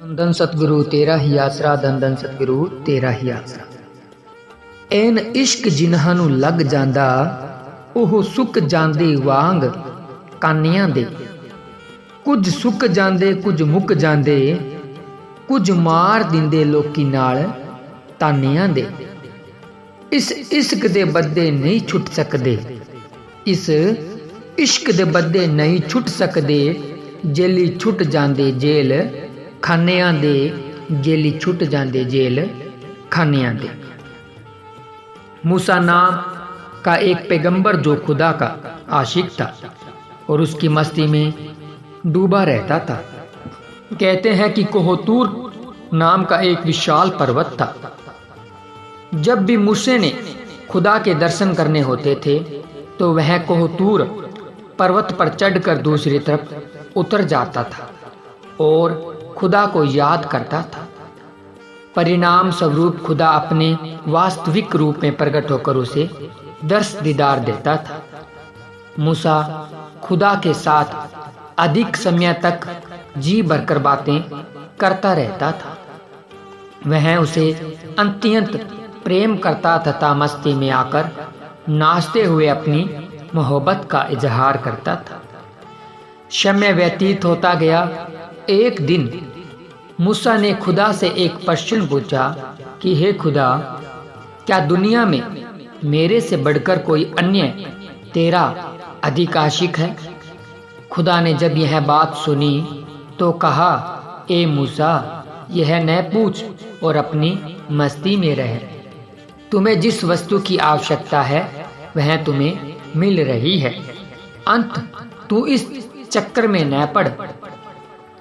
धन सतगुरु तेरा ही आसरा, धन धन सतगुरु तेरा ही आसरा। एन इश्क जिन्हां नूं लग जांदा, ओह सुक जांदे वांग कानियां दे। कुछ सुक जांदे कुछ मुक जांदे, कुछ मार दिंदे लोकी नाल तानियां दे। इस इश्क दे बदे नहीं छुट सकदे, इस इश्क दे बदे नहीं छुट सकदे। जेली छुट जांदे जेल खानियां दे, जेली छुट जांदे जेल खानियां दे। मूसा नाम का एक पैगंबर जो खुदा का आशिक था और उसकी मस्ती में डूबा रहता था। कहते हैं कि कोहतूर नाम का एक विशाल पर्वत था। जब भी मूसे ने खुदा के दर्शन करने होते थे तो वह कोहतूर पर्वत पर चढ़कर दूसरी तरफ उतर जाता था और खुदा को याद करता था। परिणाम स्वरूप खुदा अपने वास्तविक रूप में प्रकट होकर उसे दर्श दीदार देता था। मूसा खुदा के साथ अधिक समय तक जी भरकर बातें करता रहता था। वह उसे अत्यंत प्रेम करता तथा मस्ती में आकर नाचते हुए अपनी मोहब्बत का इजहार करता था। समय व्यतीत होता गया। एक दिन मूसा ने खुदा से एक प्रश्न पूछा कि हे खुदा, क्या दुनिया में मेरे से बढ़कर कोई अन्य तेरा अधिक आशिक है? खुदा ने जब यह बात सुनी तो कहा, ए मूसा, यह न पूछ और अपनी मस्ती में रह। तुम्हें जिस वस्तु की आवश्यकता है वह तुम्हें मिल रही है, अंत तू इस चक्कर में न पड़।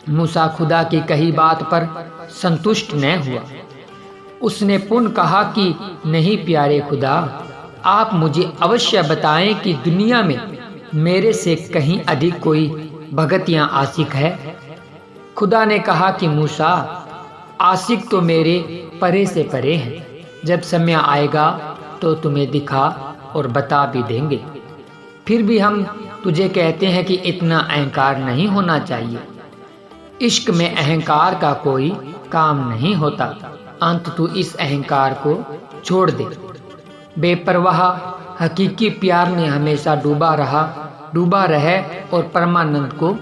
मूसा खुदा की कही बात पर संतुष्ट न हुआ। उसने पुनः कहा कि नहीं प्यारे खुदा, आप मुझे अवश्य बताएं कि दुनिया में मेरे से कहीं अधिक कोई भगत या आशिक है। खुदा ने कहा कि मूसा, आशिक तो मेरे परे से परे हैं। जब समय आएगा तो तुम्हें दिखा और बता भी देंगे। फिर भी हम तुझे कहते हैं कि इतना अहंकार नहीं होना चाहिए। इश्क में अहंकार का कोई काम नहीं होता। अंत तू इस अहंकार को छोड़ दे। बेपरवाह हकीकी प्यार में हमेशा डूबा रहे और परमानंद को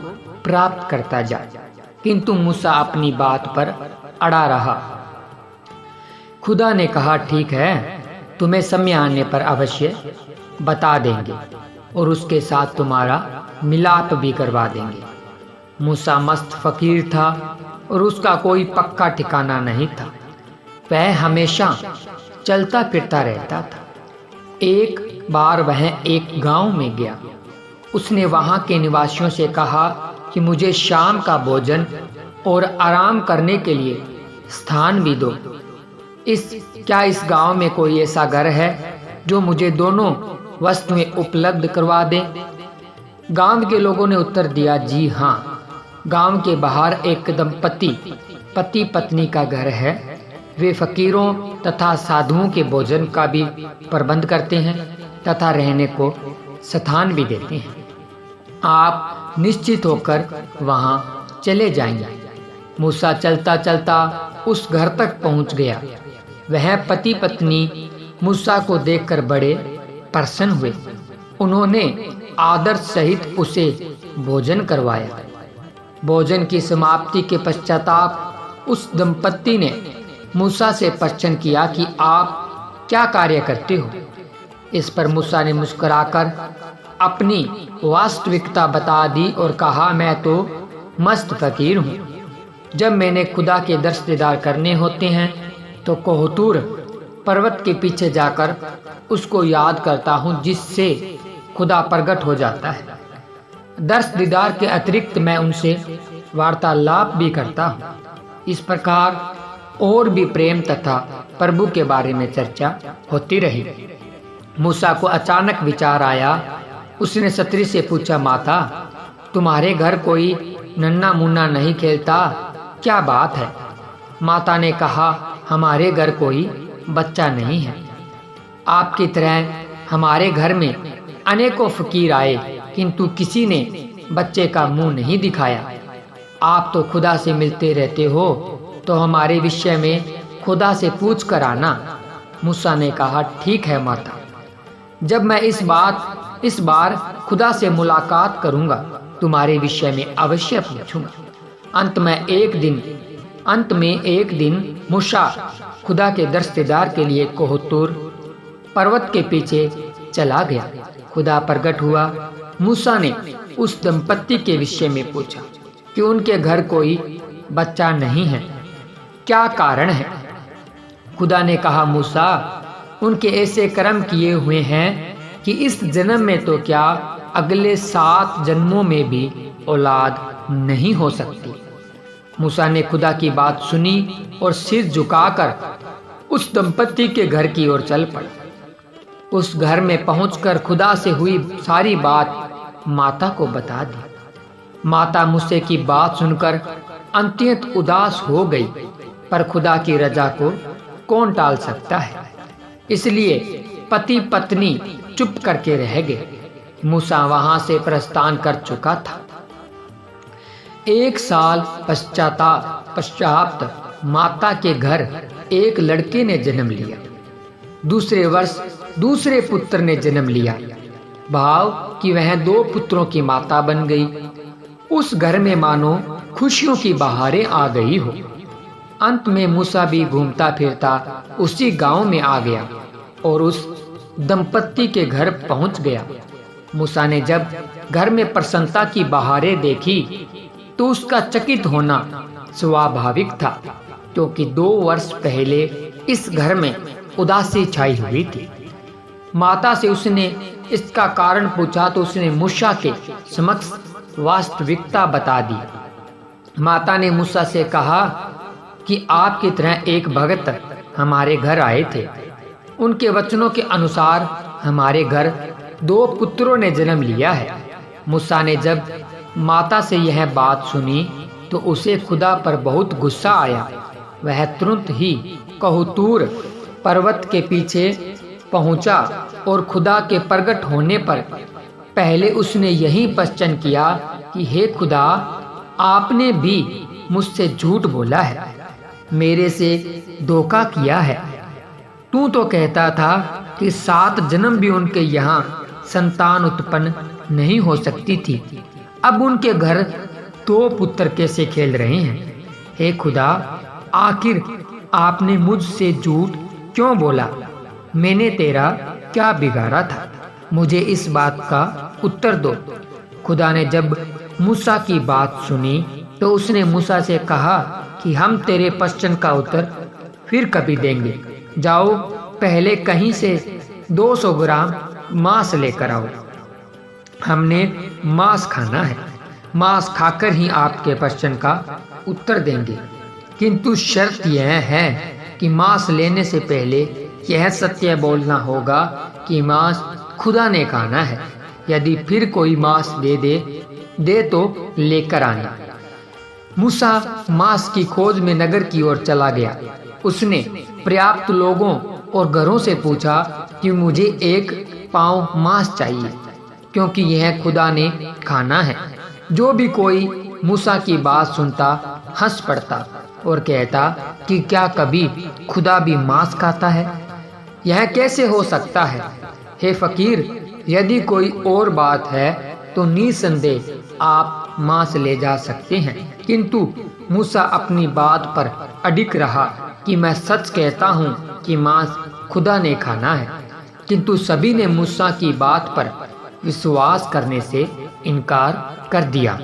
प्राप्त करता जाए। किंतु मूसा अपनी बात पर अड़ा रहा। खुदा ने कहा, ठीक है, तुम्हें समय आने पर अवश्य बता देंगे और उसके साथ तुम्हारा मिलाप भी करवा देंगे। मूसा मस्त फकीर था और उसका कोई पक्का ठिकाना नहीं था। वह हमेशा चलता फिरता रहता था। एक बार वह एक गांव में गया। उसने वहां के निवासियों से कहा कि मुझे शाम का भोजन और आराम करने के लिए स्थान भी दो। क्या इस गांव में कोई ऐसा घर है जो मुझे दोनों वस्तुएं उपलब्ध करवा दे? गांव के लोगों ने उत्तर दिया, जी हाँ। गांव के बाहर एक दंपति पति पत्नी का घर है। वे फकीरों तथा साधुओं के भोजन का भी प्रबंध करते हैं तथा रहने को स्थान भी देते हैं। आप निश्चित होकर वहां चले जाएंगे। मूसा चलता चलता उस घर तक पहुंच गया। वह पति पत्नी मूसा को देखकर बड़े प्रसन्न हुए। उन्होंने आदर सहित उसे भोजन करवाया। भोजन की समाप्ति के पश्चाताप उस दंपति ने मूसा से प्रश्न किया कि आप क्या कार्य करते हो? इस पर मूसा ने मुस्कुराकर अपनी वास्तविकता बता दी और कहा, मैं तो मस्त फकीर हूँ। जब मैंने खुदा के दर्श दीदार करने होते हैं तो कोहतूर पर्वत के पीछे जाकर उसको याद करता हूँ, जिससे खुदा प्रकट हो जाता है। दर्श दीदार के अतिरिक्त मैं उनसे वार्तालाप भी करता हूँ। इस प्रकार और भी प्रेम तथा प्रभु के बारे में चर्चा होती रही। मूसा को अचानक विचार आया। उसने स्त्री से पूछा, माता, तुम्हारे घर कोई नन्हा मुन्ना नहीं खेलता? क्या बात है? माता ने कहा, हमारे घर कोई बच्चा नहीं है। आपकी तरह हमारे घर में अनेकों फकीर आए, किंतु किसी ने बच्चे का मुंह नहीं दिखाया। आप तो खुदा से मिलते रहते हो, तो हमारे विषय में खुदा से पूछ कर आना। मूसा ने कहा, ठीक है माता, जब मैं इस बार खुदा से मुलाकात करूंगा तुम्हारे विषय में अवश्य पूछूंगा। अंत में एक दिन मूसा खुदा के दस्तदार के लिए कोहतूर पर्वत के पीछे चला गया। खुदा प्रकट हुआ। मूसा ने उस दंपत्ति के विषय में पूछा कि उनके घर कोई बच्चा नहीं है, क्या कारण है? खुदा ने कहा, मूसा, उनके ऐसे कर्म किए हुए हैं कि इस जन्म में तो क्या अगले 7 जन्मों में भी औलाद नहीं हो सकती। मूसा ने खुदा की बात सुनी और सिर झुकाकर उस दंपत्ति के घर की ओर चल पड़ा। उस घर में पहुंचकर खुदा से हुई सारी बात माता को बता दी। माता मूसा की बात सुनकर अत्यंत उदास हो गई, पर खुदा की रजा को कौन टाल सकता है, इसलिए पति पत्नी चुप करके रह गए। मूसा वहां से प्रस्थान कर चुका था। 1 साल पश्चात माता के घर एक लड़के ने जन्म लिया। दूसरे वर्ष दूसरे पुत्र ने जन्म लिया। भाव कि वह 2 पुत्रों की माता बन गई। उस घर में मानो खुशियों की बहारें आ गई हो। अंत में मूसा भी घूमता फिरता उसी गांव में आ गया और उस दंपत्ति के घर पहुंच गया। मूसा ने जब घर में प्रसन्नता की बहारें देखी तो उसका चकित होना स्वाभाविक था, क्योंकि 2 वर्ष पहले इस घर में उदासी छाई हुई थी। माता से उसने इसका कारण पूछा तो उसने मूसा के समक्ष वास्तविकता बता दी। माता ने मूसा से कहा कि आपकी तरह एक भगत हमारे घर आए थे। उनके वचनों के अनुसार हमारे घर 2 पुत्रों ने जन्म लिया है। मूसा ने जब माता से यह बात सुनी तो उसे खुदा पर बहुत गुस्सा आया। वह तुरंत ही कोहतूर पर्वत के पीछे पहुंचा और खुदा के प्रकट होने पर पहले उसने यही प्रश्न किया कि हे खुदा, आपने भी मुझसे झूठ बोला है, मेरे से धोखा किया है। तू तो कहता था कि 7 जन्म भी उनके यहाँ संतान उत्पन्न नहीं हो सकती थी। अब उनके घर 2 पुत्र कैसे खेल रहे हैं? हे खुदा, आखिर आपने मुझसे झूठ क्यों बोला? मैंने तेरा क्या बिगाड़ा था? मुझे इस बात का उत्तर दो। खुदा ने जब मूसा की बात सुनी तो उसने मूसा से कहा कि हम तेरे प्रश्न का उत्तर फिर कभी देंगे। जाओ, पहले कहीं से 200 ग्राम मांस लेकर आओ। हमने मांस खाना है। मांस खाकर ही आपके प्रश्न का उत्तर देंगे। किंतु शर्त यह है कि मांस लेने से पहले यह सत्य बोलना होगा कि मांस खुदा ने खाना है। यदि फिर कोई मांस दे तो लेकर आना। मूसा मांस की खोज में नगर की ओर चला गया। उसने पर्याप्त लोगों और घरों से पूछा कि मुझे 1 पाव मांस चाहिए, क्योंकि यह खुदा ने खाना है। जो भी कोई मूसा की बात सुनता हंस पड़ता और कहता कि क्या कभी खुदा भी मांस खाता है? यह कैसे हो सकता है? हे फकीर, यदि कोई और बात है तो निसंदेह आप मांस ले जा सकते हैं। किंतु मूसा अपनी बात पर अडिग रहा कि मैं सच कहता हूँ कि मांस खुदा ने खाना है। किंतु सभी ने मूसा की बात पर विश्वास करने से इनकार कर दिया।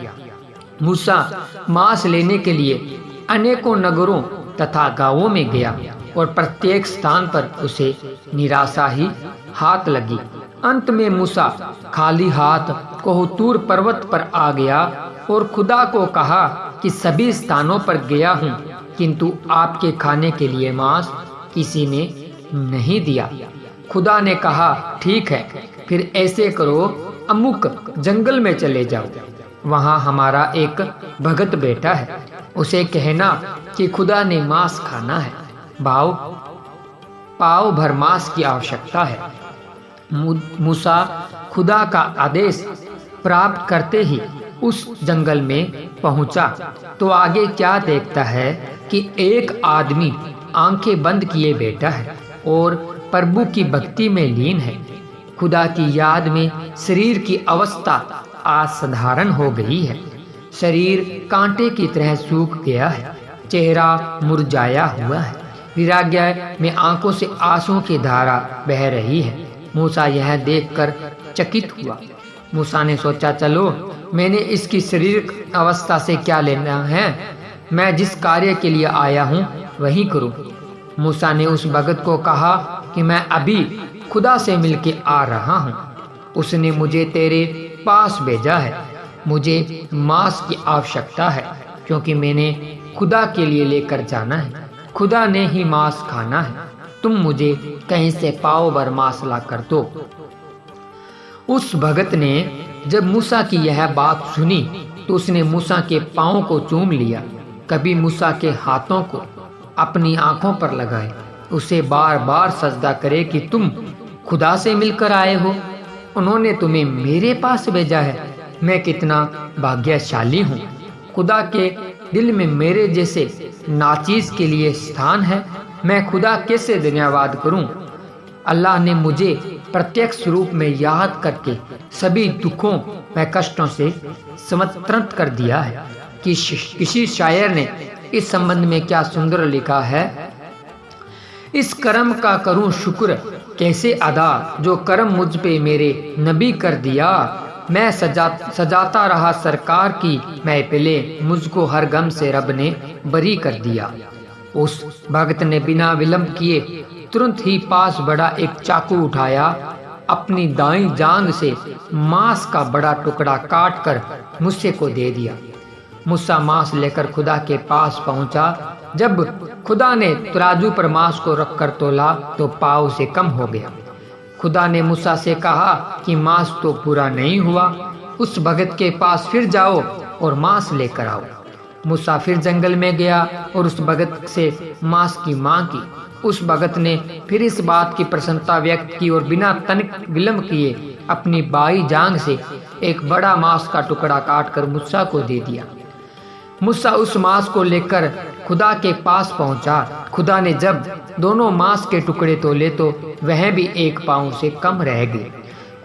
मूसा मांस लेने के लिए अनेकों नगरों तथा गांवों में गया और प्रत्येक स्थान पर उसे निराशा ही हाथ लगी। अंत में मूसा खाली हाथ कोहतूर पर्वत पर आ गया और खुदा को कहा कि सभी स्थानों पर गया हूँ, किंतु आपके खाने के लिए मांस किसी ने नहीं दिया। खुदा ने कहा, ठीक है, फिर ऐसे करो, अमुक जंगल में चले जाओ। वहाँ हमारा एक भगत बैठा है, उसे कहना कि खुदा ने मांस खाना है। पाव भर मांस की आवश्यकता है। मूसा खुदा का आदेश प्राप्त करते ही उस जंगल में पहुंचा तो आगे क्या देखता है कि एक आदमी आंखें बंद किए बैठा है और प्रभु की भक्ति में लीन है। खुदा की याद में शरीर की अवस्था असाधारण हो गई है। शरीर कांटे की तरह सूख गया है, चेहरा मुरझाया हुआ है, वैराग्य में आंखों से आंसुओं की धारा बह रही है। मूसा यह देखकर चकित हुआ। मूसा ने सोचा, चलो मैंने इसकी शारीरिक अवस्था से क्या लेना है, मैं जिस कार्य के लिए आया हूँ वही करूँ। मूसा ने उस भगत को कहा कि मैं अभी खुदा से मिलके आ रहा हूँ, उसने मुझे तेरे पास भेजा है। मुझे मांस की आवश्यकता है क्योंकि मैंने खुदा के लिए लेकर जाना है। खुदा ने ही मांस खाना है, तुम मुझे कहीं से पाव भर मांस ला कर दो। उस भगत ने जब मूसा की यह बात सुनी तो उसने मूसा के पांव को चूम लिया, कभी मूसा के हाथों को अपनी आंखों पर लगाए, उसे बार बार सजदा करे कि तुम खुदा से मिलकर आए हो, उन्होंने तुम्हें मेरे पास भेजा है। मैं कितना भाग्यशाली हूँ, खुदा के दिल में मेरे जैसे नाचीज के लिए स्थान है। मैं खुदा कैसे धन्यवाद करूं। अल्लाह ने मुझे प्रत्यक्ष रूप में याद करके सभी दुखों व कष्टों से समर्पित कर दिया है। कि किसी शायर ने इस संबंध में क्या सुंदर लिखा है, इस कर्म का करूं शुक्र कैसे अदा, जो कर्म मुझ पे मेरे नबी कर दिया। मैं सजाता रहा सरकार की महफिलें, मुझको हर गम से रब ने बरी कर दिया। उस भगत ने बिना विलंब किए तुरंत ही पास बड़ा एक चाकू उठाया, अपनी दाईं जांघ से मांस का बड़ा टुकड़ा काट कर मूसे को दे दिया। मूसा मांस लेकर खुदा के पास पहुंचा। जब खुदा ने तराजू पर मांस को रखकर तोला तो पाव से कम हो गया। खुदा ने मूसा से कहा कि मांस तो पूरा नहीं हुआ, उस भगत के पास फिर जाओ और मांस लेकर आओ। मूसा फिर जंगल में गया और उस भगत से मांस की मांग की। उस भगत ने फिर इस बात की प्रसन्नता व्यक्त की और बिना तनिक विलंब किए अपनी बाई जांघ से एक बड़ा मांस का टुकड़ा काटकर मूसा को दे दिया। मूसा उस मांस को लेकर खुदा के पास पहुंचा। खुदा ने जब दोनों मांस के टुकड़े तोले तो वह भी एक पाँव से कम रह गए।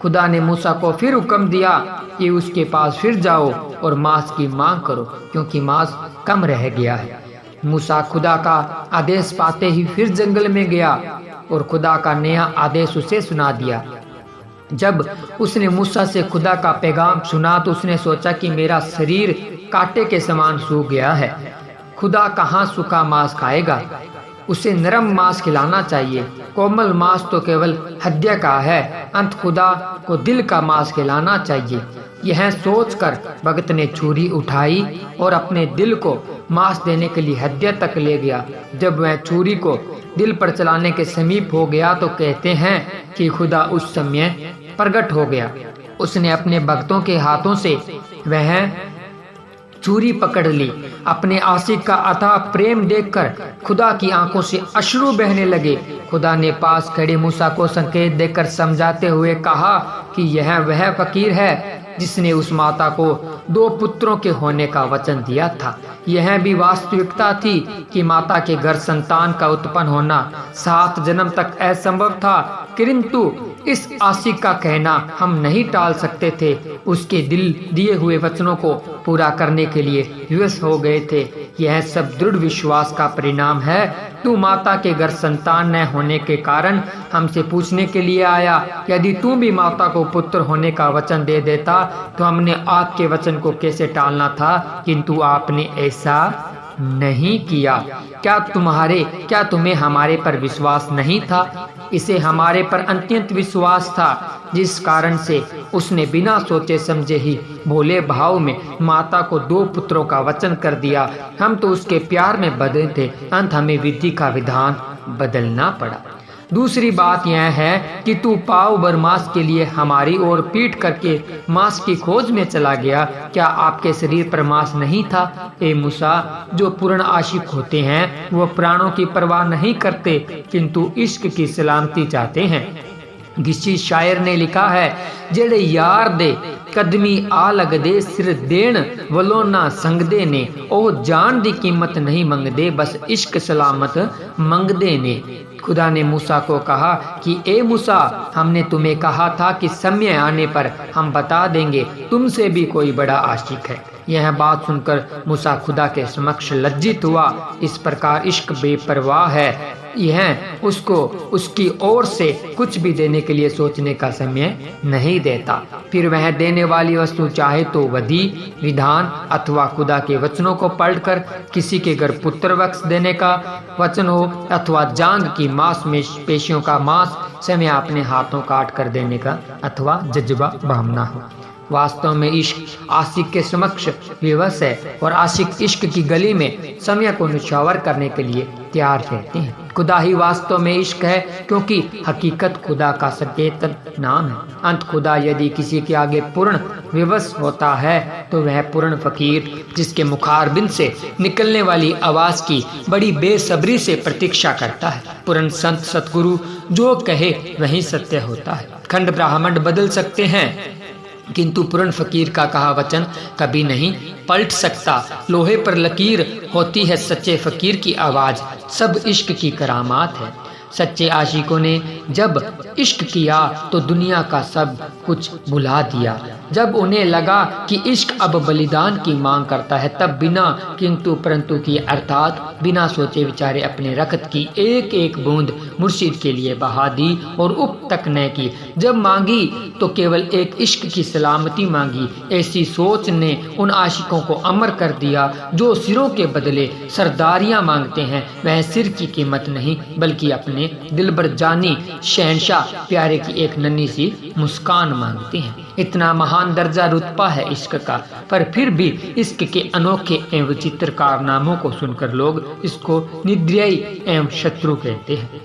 खुदा ने मूसा को फिर हुक्म दिया कि उसके पास फिर जाओ और मांस की मांग करो, क्योंकि मांस कम रह गया है। मूसा खुदा का आदेश पाते ही फिर जंगल में गया और खुदा का नया आदेश उसे सुना दिया। जब उसने मूसा से खुदा का पैगाम सुना तो उसने सोचा कि मेरा शरीर कांटे के समान सूख गया है, खुदा कहाँ सूखा मांस खाएगा, उसे नरम मांस खिलाना चाहिए। कोमल मांस तो केवल हड्डियां का है, अंत खुदा को दिल का मांस खिलाना चाहिए। यह सोचकर भगत ने छुरी उठाई और अपने दिल को मांस देने के लिए हड्डियां तक ले गया। जब वह छुरी को दिल पर चलाने के समीप हो गया तो कहते हैं कि खुदा उस समय प्रकट हो गया। उसने अपने भक्तों के हाथों से वह छुरी पकड़ ली। अपने आशिक का अथाह प्रेम देखकर खुदा की आंखों से अश्रु बहने लगे। खुदा ने पास खड़े मूसा को संकेत देकर समझाते हुए कहा कि यह वह फकीर है जिसने उस माता को 2 पुत्रों के होने का वचन दिया था। यह भी वास्तविकता थी कि माता के घर संतान का उत्पन्न होना 7 जन्म तक असंभव था, किंतु इस आशिक का कहना हम नहीं टाल सकते थे। उसके दिल दिए हुए वचनों को पूरा करने के लिए विवश हो गए थे। यह सब दृढ़ विश्वास का परिणाम है। तू माता के घर संतान न होने के कारण हमसे पूछने के लिए आया। यदि तू भी माता को पुत्र होने का वचन दे देता तो हमने आपके वचन को कैसे टालना था, किंतु आपने ऐसा नहीं किया। क्या तुम्हें हमारे पर विश्वास नहीं था? इसे हमारे पर अत्यंत विश्वास था, जिस कारण से उसने बिना सोचे समझे ही भोले भाव में माता को 2 पुत्रों का वचन कर दिया। हम तो उसके प्यार में बंधे थे, अंत हमें विधि का विधान बदलना पड़ा। दूसरी बात यह है कि तू पाव भर मांस के लिए हमारी ओर पीट करके मांस की खोज में चला गया। क्या आपके शरीर पर मांस नहीं था? ए मूसा, जो पूर्ण आशिक होते हैं वो प्राणों की परवाह नहीं करते, किंतु इश्क की सलामती चाहते हैं। किसी शायर ने लिखा है, जेड़े यार दे कदमी आ लगदे सिर देन वलो ना संगदे ने, ओ जान दी कीमत नहीं मंगदे बस इश्क सलामत मंगदे ने। खुदा ने मूसा को कहा कि ए मूसा, हमने तुम्हें कहा था कि समय आने पर हम बता देंगे तुमसे भी कोई बड़ा आशिक है। यह बात सुनकर मूसा खुदा के समक्ष लज्जित हुआ। इस प्रकार इश्क बेपरवाह है, यह उसको उसकी ओर से कुछ भी देने के लिए सोचने का समय नहीं देता। फिर वह देने वाली वस्तु चाहे तो विधि विधान अथवा खुदा के वचनों को पढ़कर किसी के घर पुत्र बख्श देने का वचन हो, अथवा जांग की मांस में पेशियों का मांस समय अपने हाथों काट कर देने का, अथवा जज्बा भावना हो। वास्तव में इश्क आशिक के समक्ष विवश है और आशिक इश्क की गली में समय को निछावर करने के लिए तैयार रहते हैं। खुदा ही वास्तव में इश्क है, क्योंकि हकीकत खुदा का सकेतन नाम है। अंत खुदा यदि किसी के आगे पूर्ण विवश होता है तो वह पूर्ण फकीर, जिसके मुखारबिंद से निकलने वाली आवाज की बड़ी बेसब्री से प्रतीक्षा करता है। पूर्ण संत सतगुरु जो कहे वही सत्य होता है। खंड ब्रह्मांड बदल सकते हैं किंतु पूर्ण फकीर का कहा वचन कभी नहीं पलट सकता। लोहे पर लकीर होती है सच्चे फकीर की आवाज, सब इश्क की करामात है। सच्चे आशिकों ने जब इश्क किया तो दुनिया का सब कुछ भुला दिया। जब उन्हें लगा कि इश्क अब बलिदान की मांग करता है, तब बिना किंतु परंतु की अर्थात बिना सोचे विचारे अपने रक्त की एक एक बूंद मुर्शिद के लिए बहा दी और उप तक न की। जब मांगी तो केवल एक इश्क की सलामती मांगी। ऐसी सोच ने उन आशिकों को अमर कर दिया जो सिरों के बदले सरदारियां मांगते हैं। वह सिर की कीमत नहीं बल्कि अपने दिलबर जानी शहंशाह प्यारे की एक नन्ही सी मुस्कान मांगते हैं। इतना महान दर्जा रुतबा है इश्क का, पर फिर भी इश्क के अनोखे एवं विचित्र कारनामों को सुनकर लोग इसको निद्रियी एवं शत्रु कहते हैं।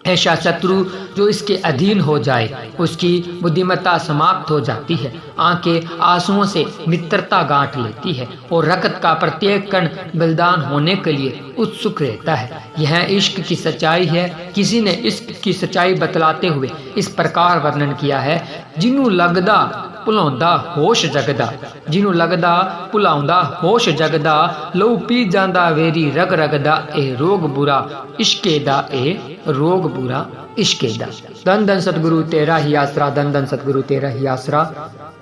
ऐसा शत्रु जो इसके अधीन हो जाए उसकी बुद्धिमत्ता समाप्त हो जाती है, आंखें आंसुओं से मित्रता गांठ लेती है और रक्त का प्रत्येक कण बलिदान होने के लिए उत्सुक रहता है। यह इश्क की सच्चाई है। किसी ने इश्क की सच्चाई बतलाते हुए इस प्रकार वर्णन किया है, जिन्हों लगदा भुलाउंदा होश जगदा, जिन्हों लगदा भुलाउंदा होश जगदा, लहू पी जांदा वेरी रग रगदा, ए रोग बुरा इश्के दा, ए रोग बुरा इश्के दा। धन धन सतगुरु तेरा ही आसरा, धन धन सतगुरु तेरा ही आसरा।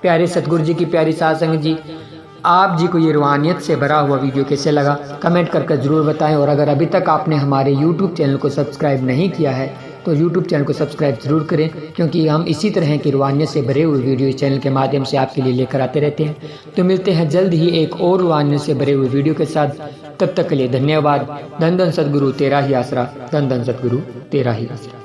प्यारे सतगुरु जी की प्यारी साध संगत जी, आप जी को ये रूहानियत से भरा हुआ वीडियो कैसे लगा कमेंट करके ज़रूर बताएं। और अगर अभी तक आपने हमारे YouTube चैनल को सब्सक्राइब नहीं किया है तो YouTube चैनल को सब्सक्राइब जरूर करें, क्योंकि हम इसी तरह की रूहानियत से भरे हुए वीडियो इस चैनल के माध्यम से आपके लिए लेकर आते रहते हैं। तो मिलते हैं जल्द ही एक और रूहानियत से भरे हुए वीडियो के साथ। तब तक के लिए धन्यवाद। धन धन सतगुरु तेरा ही आसरा, धन धन सतगुरु तेरा ही आसरा।